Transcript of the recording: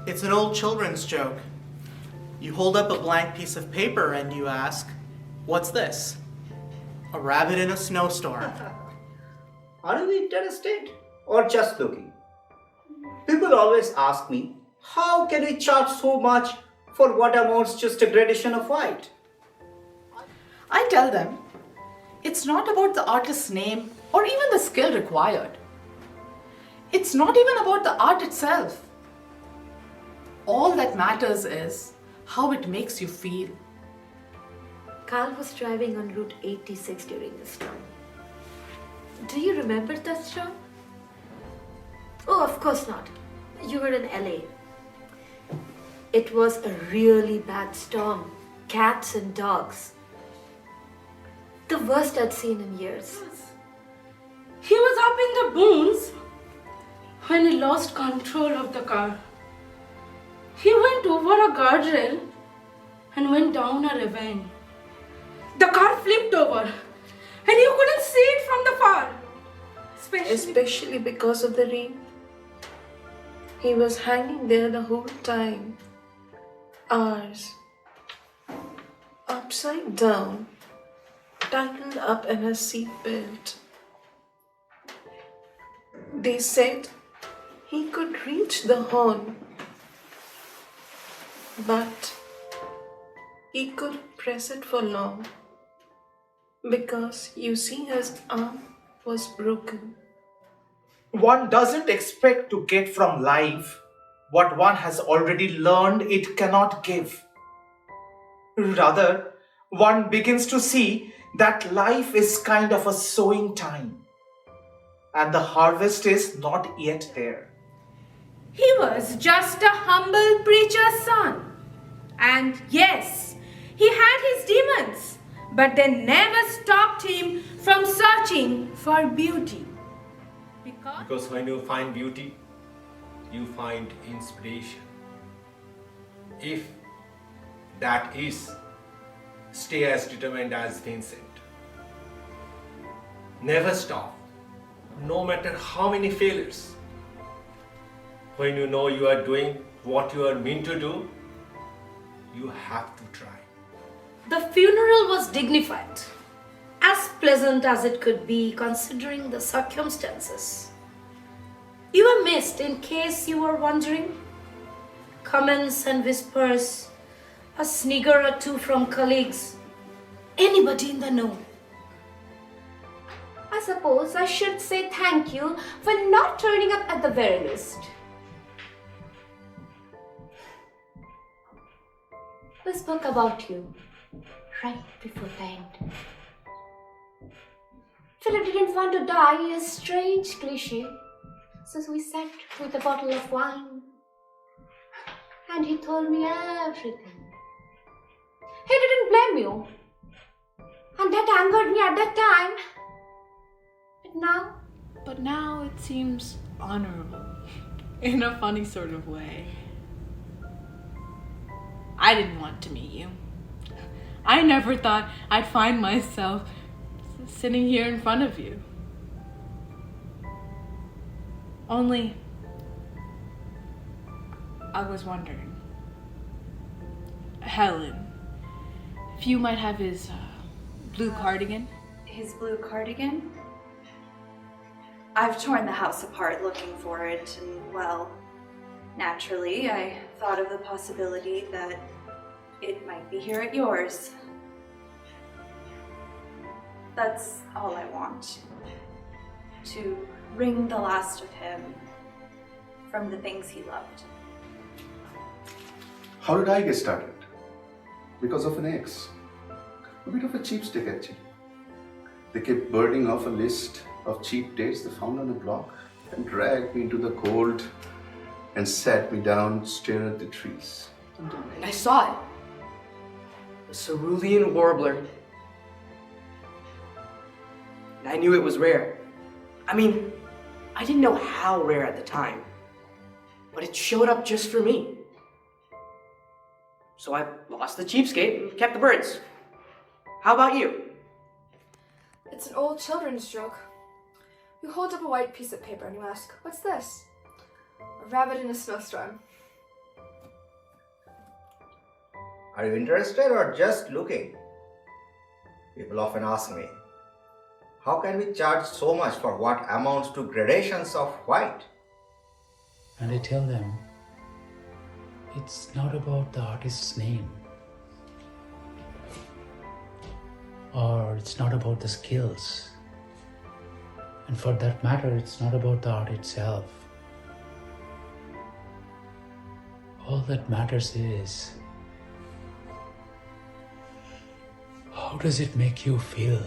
It's an old children's joke. You hold up a blank piece of paper and you ask, "What's this?" "A rabbit in a snowstorm." Are you interested or just looking? People always ask me, how can we charge so much for what amounts just a gradation of white? I tell them, it's not about the artist's name or even the skill required. It's not even about the art itself. All that matters is how it makes you feel. Carl was driving on Route 86 during the storm. Do you remember that storm? Oh, of course not. You were in LA. It was a really bad storm. Cats and dogs. The worst I'd seen in years. He was up in the boons when he lost control of the car. He went over a guardrail and went down a ravine. The car flipped over and you couldn't see it from the far. Especially because of the rain. He was hanging there the whole time. Hours. Upside down. Tangled up in a seatbelt. They said he could reach the horn, but he couldn't press it for long because you see his arm was broken. One doesn't expect to get from life what one has already learned it cannot give. Rather, one begins to see that life is kind of a sowing time, and the harvest is not yet there. He was just a humble preacher's son. And yes, he had his demons, but they never stopped him from searching for beauty. Because when you find beauty, you find inspiration. If that is, stay as determined as Vincent. Never stop, no matter how many failures. When you know you are doing what you are meant to do, you have to try. The funeral was dignified, as pleasant as it could be considering the circumstances. You were missed, in case you were wondering. Comments and whispers, a snigger or two from colleagues, anybody in the know. I suppose I should say thank you for not turning up at the very least. We spoke about you right before the end. Philip didn't want to die, a strange cliche. So we sat with a bottle of wine. And he told me everything. He didn't blame you. And that angered me at that time. But now it seems honorable in a funny sort of way. I didn't want to meet you. I never thought I'd find myself sitting here in front of you. Only, I was wondering, Helen, if you might have his blue cardigan? His blue cardigan? I've torn the house apart looking for it, and well, naturally, I thought of the possibility that it might be here at yours. That's all I want. To wring the last of him from the things he loved. How did I get started? Because of an ex. A bit of a cheapskate actually. They kept burning off a list of cheap dates they found on a blog and dragged me into the cold and sat me down, stare at the trees. And I saw it. A cerulean warbler. And I knew it was rare. I mean, I didn't know how rare at the time, but it showed up just for me. So I lost the cheapskate and kept the birds. How about you? it's an old children's joke. You hold up a white piece of paper and you ask, "What's this?" "A rabbit in a snowstorm." Are you interested or just looking? People often ask me, how can we charge so much for what amounts to gradations of white? And I tell them, it's not about the artist's name, or it's not about the skills, and for that matter, it's not about the art itself. All that matters is, how does it make you feel?